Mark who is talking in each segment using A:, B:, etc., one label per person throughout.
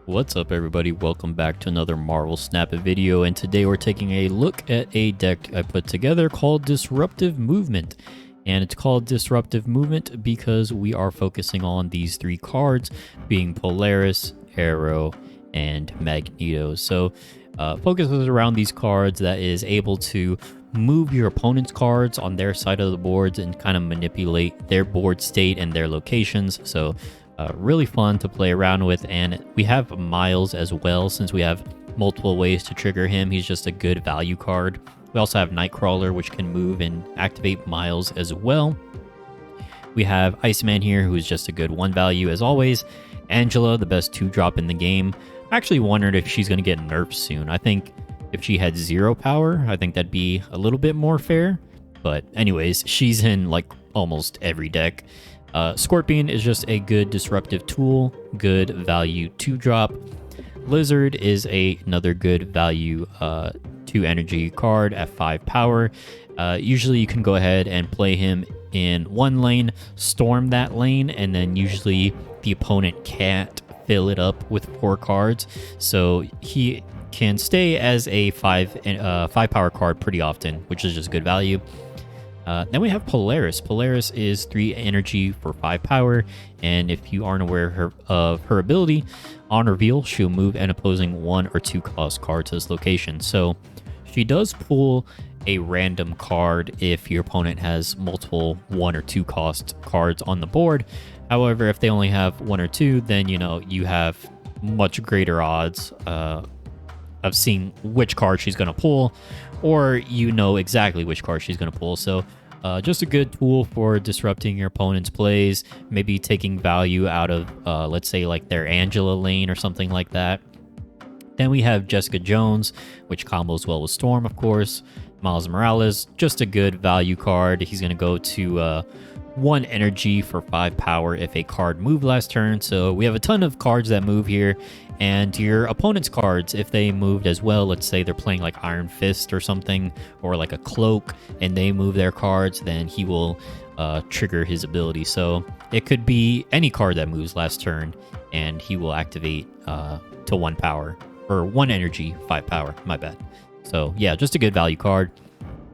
A: What's up, everybody? Welcome back to another Marvel Snap video, and today we're taking a look at a deck I put together called Disruptive Movement. And it's called Disruptive Movement because we are focusing on these three cards, being Polaris, Aero, and Magneto. So focuses around these cards that is able to move your opponent's cards on their side of the boards and kind of manipulate their board state and their locations. So really fun to play around with, and we have Miles as well. Since we have multiple ways to trigger him, he's just a good value card. We also have Nightcrawler, which can move and activate Miles as well. We have Iceman here, who's just a good one value as always. Angela, the best 2-drop in the game. I actually wondered if she's going to get nerfed soon. I think if she had 0 power, I think that'd be a little bit more fair. But anyways, she's in like almost every deck. Scorpion is just a good disruptive tool, good value 2-drop. Lizard is another good value 2 energy card at 5 power. Usually you can go ahead and play him in one lane, storm that lane, and then usually the opponent can't fill it up with 4 cards. So he can stay as a 5 power card pretty often, which is just good value. Then we have Polaris. Polaris is 3 energy for 5 power, and if you aren't aware of her ability, on reveal, she'll move an opposing 1 or 2 cost card to this location. So she does pull a random card if your opponent has multiple 1 or 2 cost cards on the board. However, if they only have 1 or 2, then you have much greater odds of seeing which card she's going to pull, or exactly which card she's going to pull. So just a good tool for disrupting your opponent's plays, maybe taking value out of, let's say, like their Angela lane or something like that. Then we have Jessica Jones, which combos well with Storm, of course. Miles Morales, just a good value card. He's going to go to 1 energy for 5 power if a card moved last turn. So we have a ton of cards that move here, and your opponent's cards, if they moved as well, let's say they're playing like Iron Fist or something, or like a Cloak, and they move their cards, then he will trigger his ability. So it could be any card that moves last turn, and he will activate to 1 power, or 1 energy, 5 power, my bad. So yeah, just a good value card.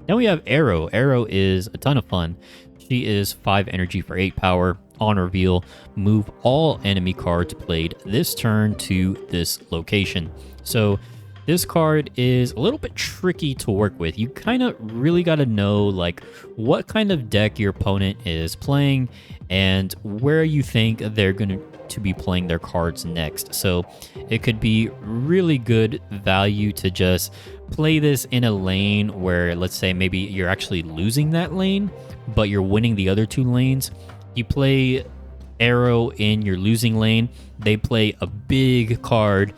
A: Then we have Aero. Aero is a ton of fun. She is 5 energy for 8 power. On reveal, move all enemy cards played this turn to this location. So this card is a little bit tricky to work with. You kind of really got to know like what kind of deck your opponent is playing and where you think they're going to be playing their cards next. So it could be really good value to just play this in a lane where, let's say, maybe you're actually losing that lane, but you're winning the other 2 lanes. You play Aero in your losing lane. They play a big card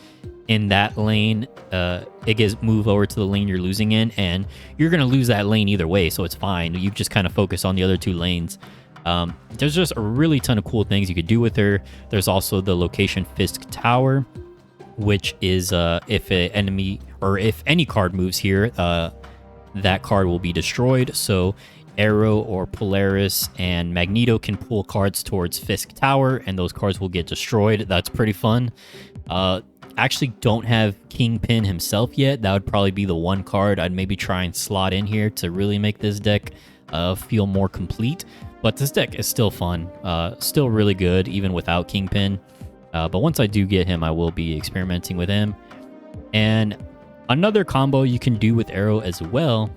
A: in that lane. It gets moved over to the lane you're losing in, and you're going to lose that lane either way, so it's fine. You just kind of focus on the other 2 lanes. There's just a really ton of cool things you could do with her. There's also the location Fisk Tower, which is if an enemy or if any card moves here, that card will be destroyed. So Aero or Polaris and Magneto can pull cards towards Fisk Tower, and those cards will get destroyed. That's pretty fun. Actually don't have Kingpin himself yet. That would probably be the one card I'd maybe try and slot in here to really make this deck feel more complete. But this deck is still fun, still really good even without Kingpin. But once I do get him, I will be experimenting with him. And another combo you can do with Aero as well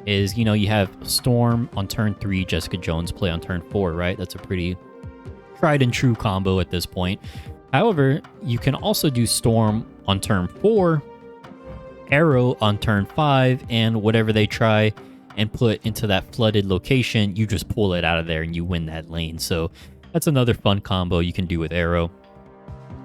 A: is, you have Storm on turn 3, Jessica Jones play on turn 4, right? That's a pretty tried and true combo at this point. However, you can also do Storm on turn 4, Aero on turn 5, and whatever they try and put into that flooded location, you just pull it out of there and you win that lane. So that's another fun combo you can do with Aero.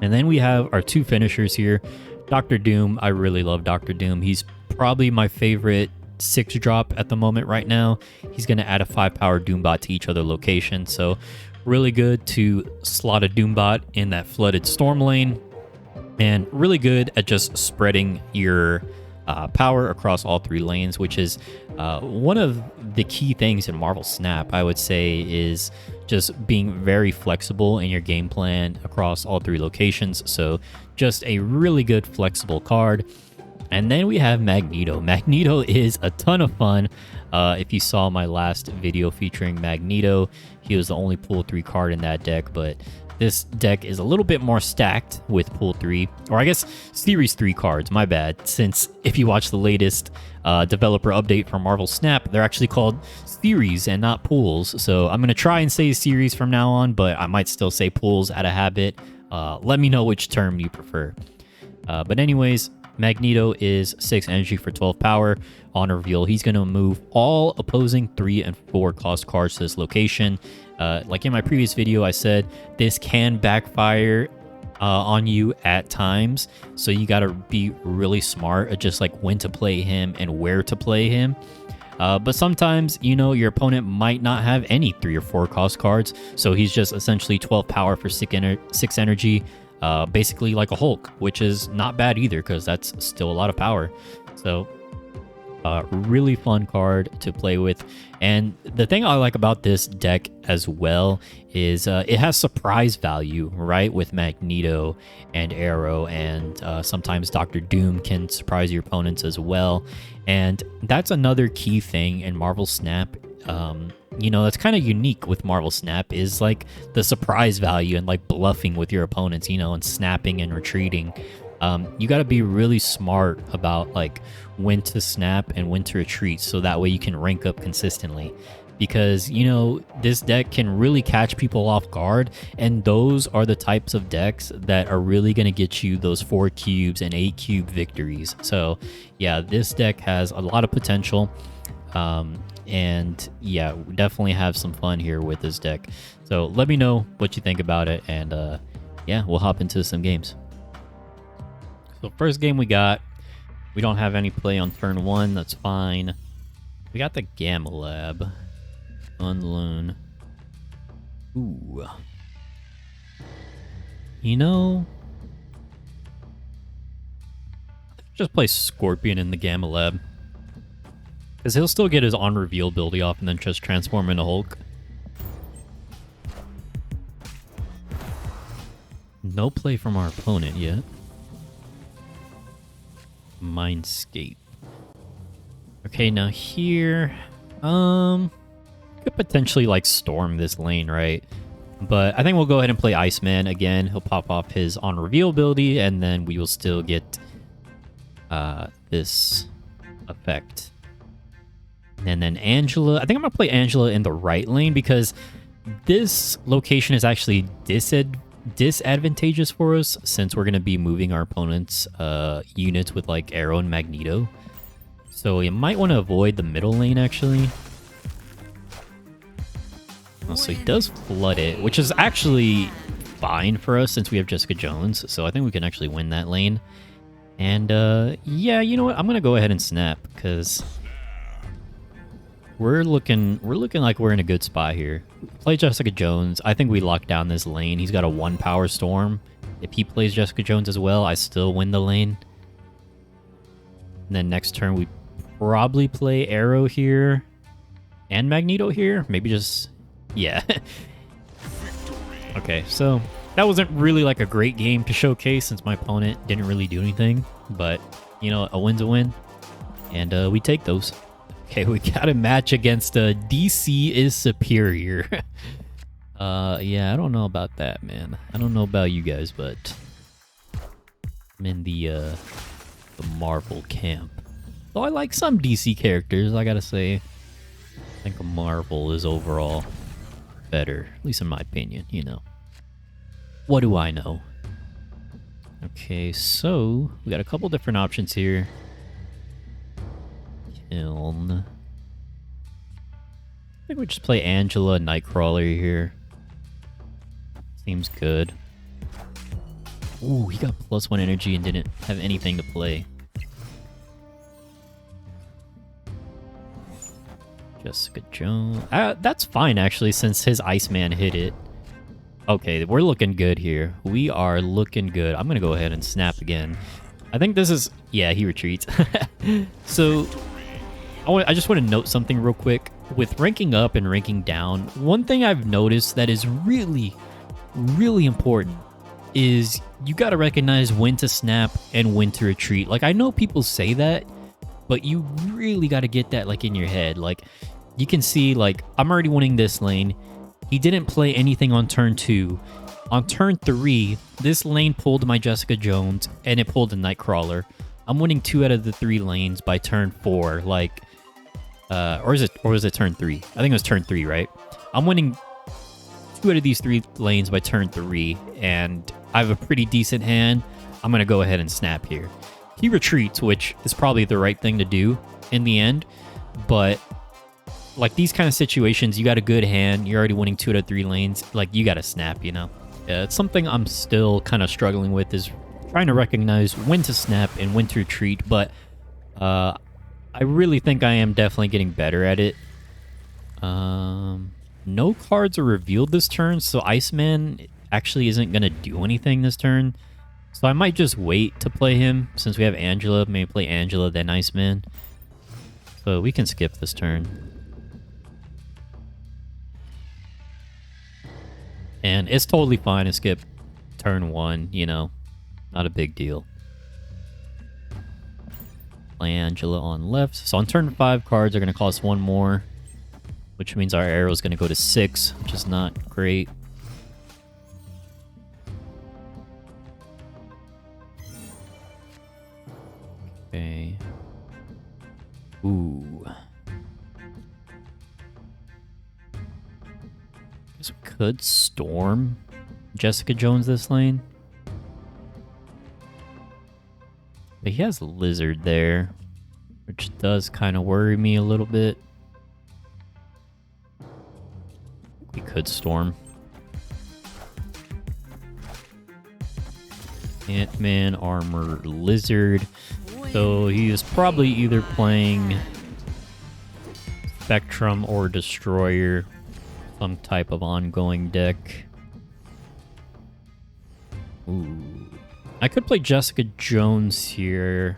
A: And then we have our 2 finishers here. Dr. Doom, I really love Dr. Doom. He's probably my favorite 6-drop at the moment right now. He's going to add a 5 power Doombot to each other location. So really good to slot a Doombot in that flooded storm lane, and really good at just spreading your power across all 3 lanes, which is one of the key things in Marvel Snap, I would say, is just being very flexible in your game plan across all 3 locations. So just a really good flexible card. And then we have Magneto. Magneto is a ton of fun. If you saw my last video featuring Magneto, he was the only pool 3 card in that deck, but this deck is a little bit more stacked with pool 3, or I guess series 3 cards, my bad, since if you watch the latest developer update from Marvel Snap, they're actually called series and not pools. So I'm going to try and say series from now on, but I might still say pools out of habit. Let me know which term you prefer. But anyways, Magneto is 6 energy for 12 power. On reveal, he's going to move all opposing 3 and 4 cost cards to this location. Like in my previous video, I said this can backfire on you at times. So you got to be really smart at just like when to play him and where to play him. But sometimes, you know, your opponent might not have any 3 or 4 cost cards. So he's just essentially 12 power for 6 energy. Basically like a Hulk, which is not bad either because that's still a lot of power. So really fun card to play with. And the thing I like about this deck as well is it has surprise value, right? With Magneto and Aero, and sometimes Dr. Doom can surprise your opponents as well. And that's another key thing in Marvel Snap. You know, that's kind of unique with Marvel Snap is like the surprise value and like bluffing with your opponents, you know, and snapping and retreating. You got to be really smart about like when to snap and when to retreat, so that way you can rank up consistently. Because, you know, this deck can really catch people off guard, and those are the types of decks that are really going to get you those 4 cubes and 8 cube victories. So yeah, this deck has a lot of potential. And yeah, we definitely have some fun here with this deck. So let me know what you think about it, and yeah, we'll hop into some games. So first game we don't have any play on turn 1, that's fine. We got the Gamma Lab on loan. Ooh. You know, just play Scorpion in the Gamma Lab. Because he'll still get his on reveal ability off and then just transform into Hulk. No play from our opponent yet. Mindscape. Okay, now here, could potentially like storm this lane, right? But I think we'll go ahead and play Iceman again. He'll pop off his on reveal ability, and then we will still get this effect. And then Angela, I think I'm gonna play Angela in the right lane because this location is actually disadvantageous for us since we're gonna be moving our opponent's units with like Aero and Magneto. So you might want to avoid the middle lane actually. Oh, so he does flood it, which is actually fine for us since we have Jessica Jones. So I think we can actually win that lane. And yeah, you know what? I'm gonna go ahead and snap because we're looking like we're in a good spot here. Play Jessica Jones. I think we lock down this lane. He's got a 1 power storm. If he plays Jessica Jones as well, I still win the lane. And then next turn we probably play Aero here and Magneto here. Maybe just yeah. Okay, so that wasn't really like a great game to showcase since my opponent didn't really do anything. But you know, a win's a win, and we take those. Okay, we got a match against DC is superior. Yeah, I don't know about that, man. I don't know about you guys, but I'm in the Marvel camp. Though I like some DC characters, I gotta say. I think Marvel is overall better, at least in my opinion, you know. What do I know? Okay, so we got a couple different options here. Kiln. I think we just play Angela Nightcrawler here. Seems good. Ooh, he got +1 energy and didn't have anything to play. Jessica Jones. That's fine, actually, since his Iceman hit it. Okay, we're looking good here. We are looking good. I'm going to go ahead and snap again. I think this is... Yeah, he retreats. So, I just want to note something real quick. with ranking up and ranking down, one thing I've noticed that is really, really important is you got to recognize when to snap and when to retreat. Like, I know people say that, but you really got to get that like in your head. Like, you can see, like, I'm already winning this lane. He didn't play anything on turn 2. On turn 3, this lane pulled my Jessica Jones and it pulled a Nightcrawler. I'm winning 2 out of the 3 lanes by turn 4. Like, or was it turn 3? I think it was turn 3, right? I'm winning 2 out of these 3 lanes by turn 3, and I have a pretty decent hand. I'm going to go ahead and snap here. He retreats, which is probably the right thing to do in the end, but like these kind of situations, you got a good hand, you're already winning 2 out of 3 lanes, like you got to snap, you know? Yeah, it's something I'm still kind of struggling with, is trying to recognize when to snap and when to retreat, but I really think I am definitely getting better at it. No cards are revealed this turn, so Iceman actually isn't going to do anything this turn. So I might just wait to play him, since we have Angela. Maybe play Angela, then Iceman. So we can skip this turn. And it's totally fine to skip turn 1, you know. Not a big deal. Play Angela on left. So on turn 5, cards are going to cost 1 more, which means our arrow is going to go to 6, which is not great. Okay. Ooh. Guess we could storm Jessica Jones this lane. But he has Lizard there, which does kind of worry me a little bit. We could storm. Ant-Man, Armor, Lizard. So he is probably either playing Spectrum or Destroyer, some type of ongoing deck. Ooh. I could play Jessica Jones here.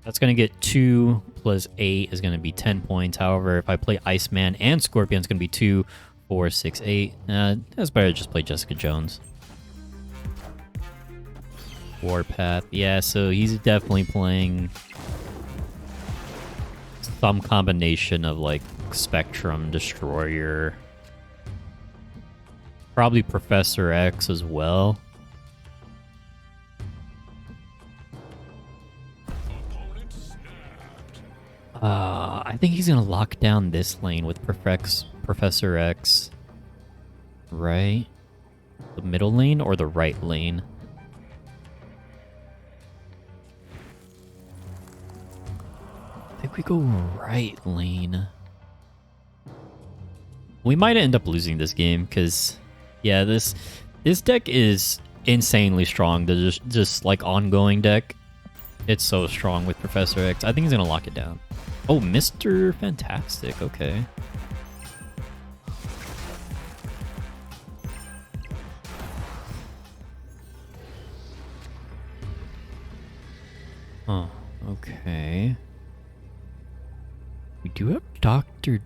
A: That's going to get 2 plus 8 is going to be 10 points. However, if I play Iceman and Scorpion, it's going to be 2, 4, 6, 8. That's better to just play Jessica Jones. Warpath. Yeah, so he's definitely playing some combination of like Spectrum, Destroyer. Probably Professor X as well. I think he's gonna lock down this lane with Professor X. Right? The middle lane or the right lane? I think we go right lane. We might end up losing this game because, yeah, this deck is insanely strong. The just like ongoing deck. It's so strong with Professor X. I think he's gonna lock it down. Oh, Mr. Fantastic. Okay. Huh. Okay. We do have Dr.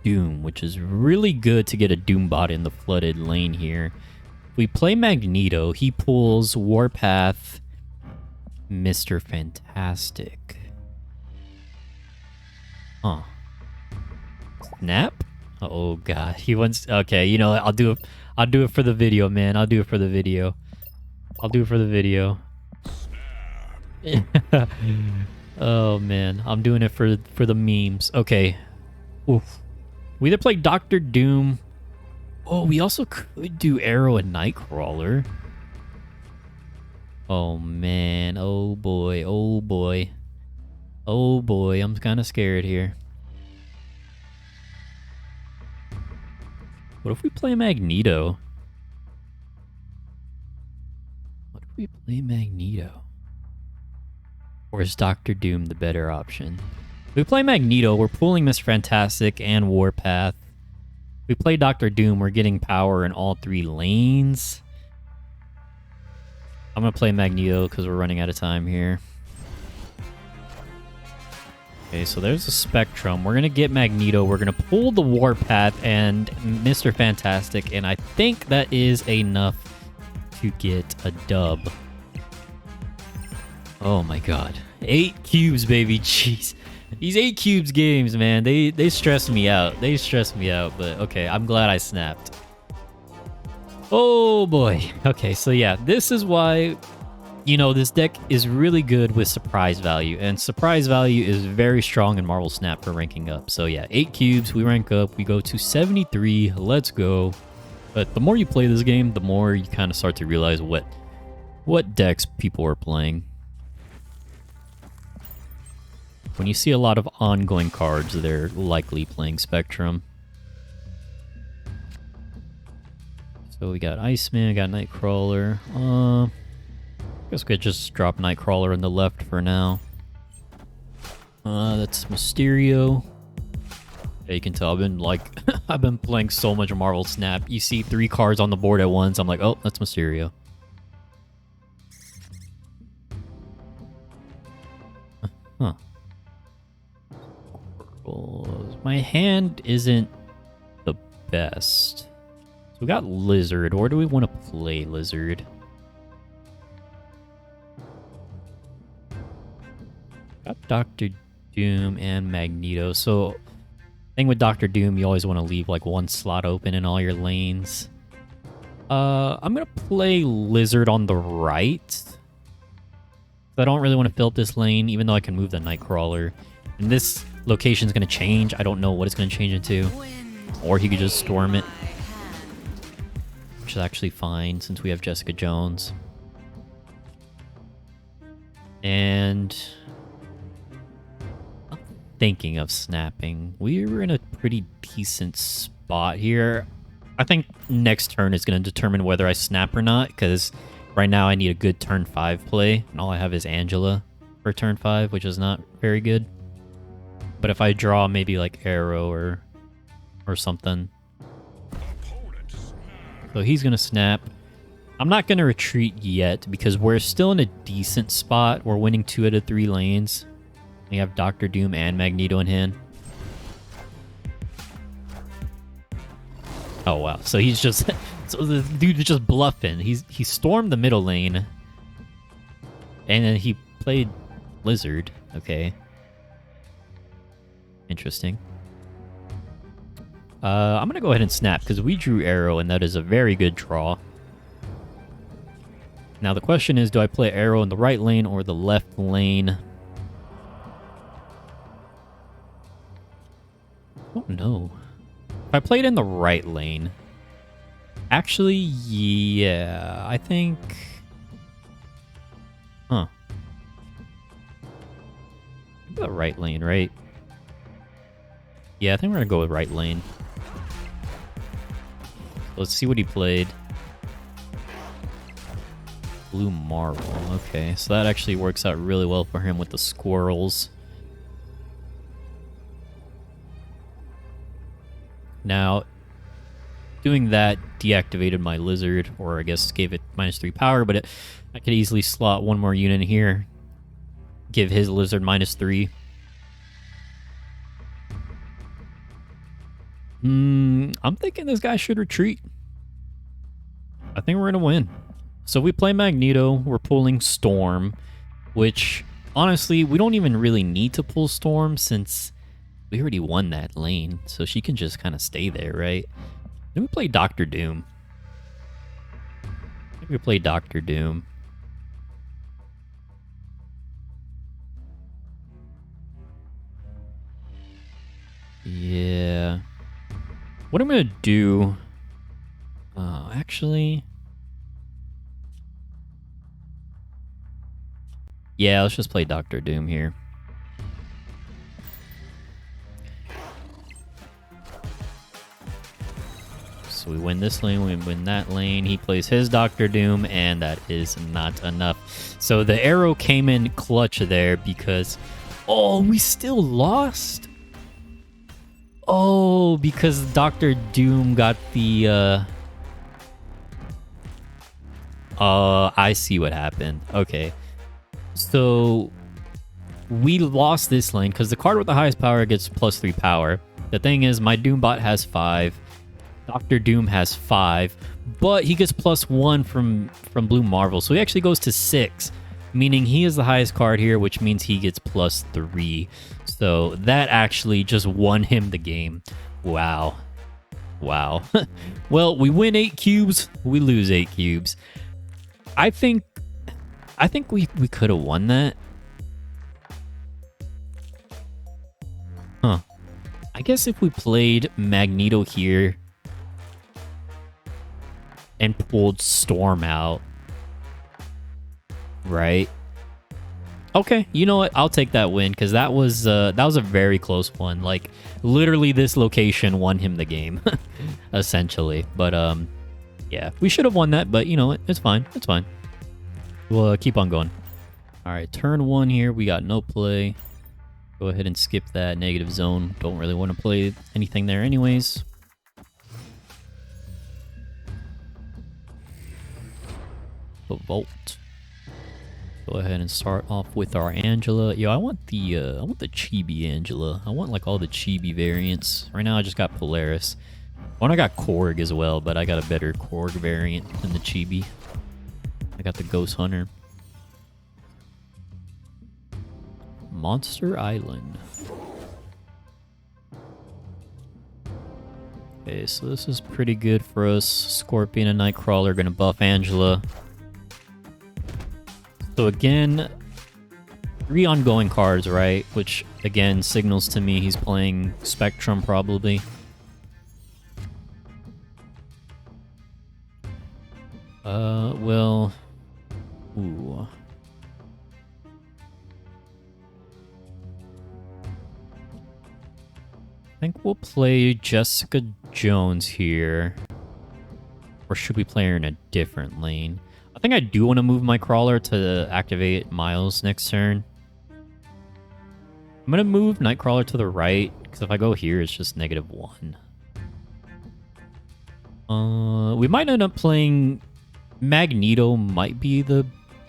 A: Doom, which is really good to get a Doombot in the flooded lane here. If we play Magneto, he pulls Warpath, Mr. Fantastic. Huh. Snap? Oh god, he wants. Okay, you know what? I'll do it for the video, man. I'll do it for the video. Oh man, I'm doing it for the memes. Okay. Oof. We either play Dr. Doom. Oh, we also could do Aero and Nightcrawler. Oh man. Oh boy. Oh boy. Oh boy. I'm kind of scared here. What if we play Magneto? What if we play Magneto? Or is Dr. Doom the better option? If we play Magneto, we're pulling Mr. Fantastic and Warpath. If we play Dr. Doom, we're getting power in all 3 lanes. I'm going to play Magneto because we're running out of time here. Okay, so there's a Spectrum. We're going to get Magneto. We're going to pull the Warpath and Mr. Fantastic, and I think that is enough to get a dub. Oh my god. 8 cubes, baby. Jeez. These 8 cubes games, man, they stress me out. They stress me out, but okay, I'm glad I snapped. Oh boy. Okay, so yeah, this is why, you know, this deck is really good with surprise value, and surprise value is very strong in Marvel Snap for ranking up. So yeah, 8 cubes, we rank up, we go to 73, let's go. But the more you play this game, the more you kind of start to realize what decks people are playing. When you see a lot of ongoing cards, they're likely playing Spectrum. So we got Iceman, we got Nightcrawler. I guess we could just drop Nightcrawler in the left for now. That's Mysterio. Yeah, you can tell I've been like I've been playing so much Marvel Snap. You see 3 cards on the board at once, I'm like, oh, that's Mysterio. Huh. My hand isn't the best. So we got Lizard. Where do we want to play Lizard? Got Dr. Doom and Magneto. So, thing with Dr. Doom, you always want to leave like one slot open in all your lanes. I'm gonna play Lizard on the right. I don't really want to fill up this lane, even though I can move the Nightcrawler. And this location's gonna change. I don't know what it's gonna change into. Or he could just storm it. Which is actually fine since we have Jessica Jones. And I'm thinking of snapping. We're in a pretty decent spot here. I think next turn is going to determine whether I snap or not, because right now I need a good turn 5 play, and all I have is Angela for turn 5, which is not very good. But if I draw maybe like Aero or something. So he's going to snap. I'm not going to retreat yet because we're still in a decent spot. We're winning 2 out of 3 lanes. We have Dr. Doom and Magneto in hand. Oh, wow. So he's just... so the dude is just bluffing. He stormed the middle lane. And then he played Lizard. Okay. Interesting. I'm going to go ahead and snap because we drew Aero, and that is a very good draw. Now the question is, do I play Aero in the right lane or the left lane? I don't know. If I played in the right lane... Actually, yeah, I think... Huh. The right lane, right? Yeah, I think we're gonna go with right lane. Let's see what he played. Blue Marvel. Okay, so that actually works out really well for him with the squirrels. Now, doing that deactivated my Lizard, or I guess gave it -3 power, but I could easily slot one more unit in here. Give his Lizard -3. I'm thinking this guy should retreat. I think we're going to win. So we play Magneto, we're pulling Storm, which, honestly, we don't even really need to pull Storm since we already won that lane, so she can just kind of stay there, right? Then we play Dr. Doom. I think we play Dr. Doom. Yeah. What I'm going to do... actually... Yeah, let's just play Dr. Doom here. So we win this lane, we win that lane. He plays his Dr. Doom, and that is not enough. So the Aero came in clutch there because... Oh, we still lost? Oh, because Dr. Doom got the... I see what happened. Okay. So, we lost this lane because the card with the highest power gets +3 power. The thing is, my Doombot has 5. Dr. Doom has 5. But he gets +1 from Blue Marvel. So he actually goes to 6. Meaning he is the highest card here, which means he gets +3. So that actually just won him the game. Wow. Wow. Well, we win 8 cubes. We lose 8 cubes. I think we could have won that. Huh. I guess if we played Magneto here and pulled Storm out, right? Okay, you know what? I'll take that win because that was a very close one. Like literally, this location won him the game, essentially. But yeah, we should have won that. But you know what? It's fine. It's fine. We'll keep on going. All right, turn 1 here. We got no play. Go ahead and skip that negative zone. Don't really want to play anything there anyways. The Volt. Go ahead and start off with our Angela. Yo, I want the Chibi Angela. I want like all the Chibi variants. Right now I just got Polaris. Well, I got Korg as well, but I got a better Korg variant than the Chibi. I got the Ghost Hunter. Monster Island. Okay, so this is pretty good for us. Scorpion and Nightcrawler are going to buff Angela. So again, 3 ongoing cards, right? Which, again, signals to me he's playing Spectrum, probably. Well... Ooh... I think we'll play Jessica Jones here. Or should we play her in a different lane? I think I do want to move my crawler to activate Miles next turn. I'm going to move Nightcrawler to the right, because if I go here, it's just -1. We might end up playing... Magneto might be the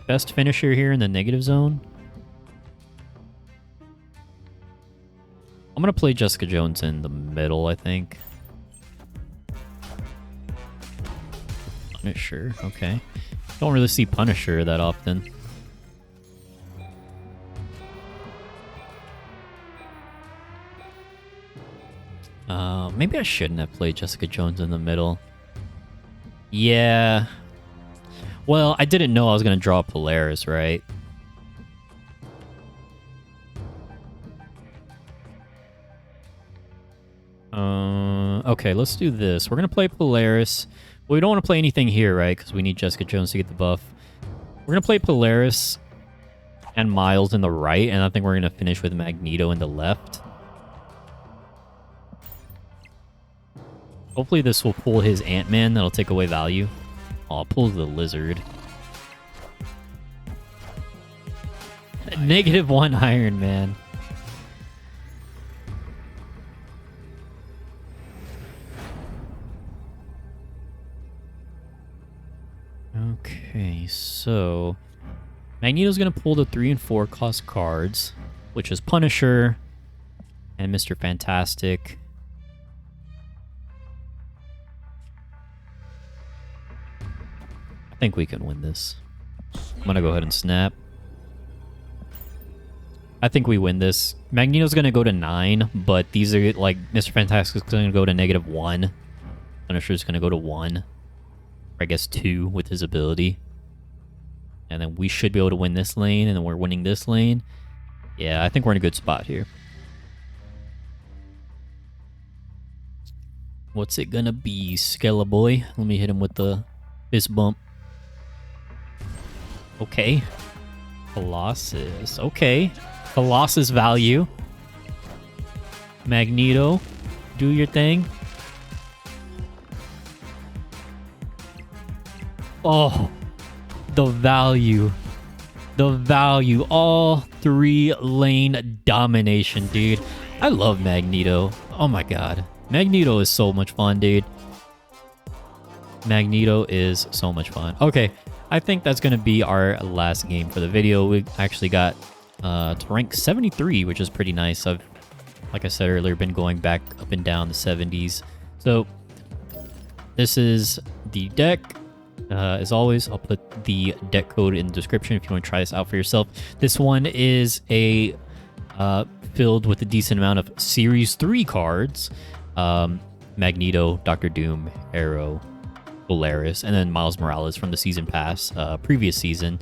A: best finisher here in the negative zone. I'm going to play Jessica Jones in the middle, I think. Punisher, okay. Don't really see Punisher that often. Maybe I shouldn't have played Jessica Jones in the middle. Yeah. Well, I didn't know I was going to draw Polaris, right? Okay, let's do this. We're going to play Polaris. Well, we don't want to play anything here, right? Because we need Jessica Jones to get the buff. We're going to play Polaris and Miles in the right, and I think we're going to finish with Magneto in the left. Hopefully this will pull his Ant-Man. That'll take away value. Oh, it pulls the Lizard. -1 Iron Man. Okay, so Magneto's going to pull the 3 and 4 cost cards, which is Punisher and Mr. Fantastic. I think we can win this. I'm going to go ahead and snap. I think we win this. Magneto's going to go to 9, but these are like Mr. Fantastic's going to go to -1. Punisher's going to go to 1. I guess 2 with his ability. And then we should be able to win this lane, and then we're winning this lane. Yeah, I think we're in a good spot here. What's it gonna be, Skeleboy? Let me hit him with the fist bump. Okay. Colossus. Okay. Colossus value. Magneto, do your thing. Oh, the value. The value. All 3 lane domination, dude. I love Magneto. Oh my god. Magneto is so much fun, dude. Magneto is so much fun. Okay, I think that's going to be our last game for the video. We actually got to rank 73, which is pretty nice. I've, like I said earlier, been going back up and down the 70s. So this is the deck. As always, I'll put the deck code in the description if you want to try this out for yourself. This one is a filled with a decent amount of Series 3 cards. Magneto, Doctor Doom, Aero, Polaris, and then Miles Morales from the season pass, previous season.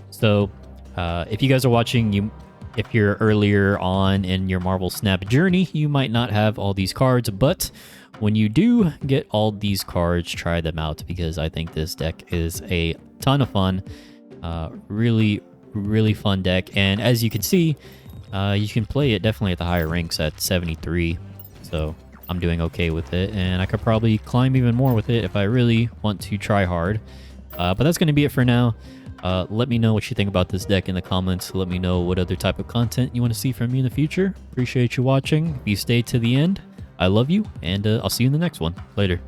A: So if you guys are watching, if you're earlier on in your Marvel Snap journey, you might not have all these cards, but when you do get all these cards, try them out, because I think this deck is a ton of fun. Really, really fun deck. And as you can see, you can play it definitely at the higher ranks at 73. So I'm doing okay with it, and I could probably climb even more with it if I really want to try hard. But that's going to be it for now. Let me know what you think about this deck in the comments. Let me know what other type of content you want to see from me in the future. Appreciate you watching. If you stayed to the end, I love you, and I'll see you in the next one. Later.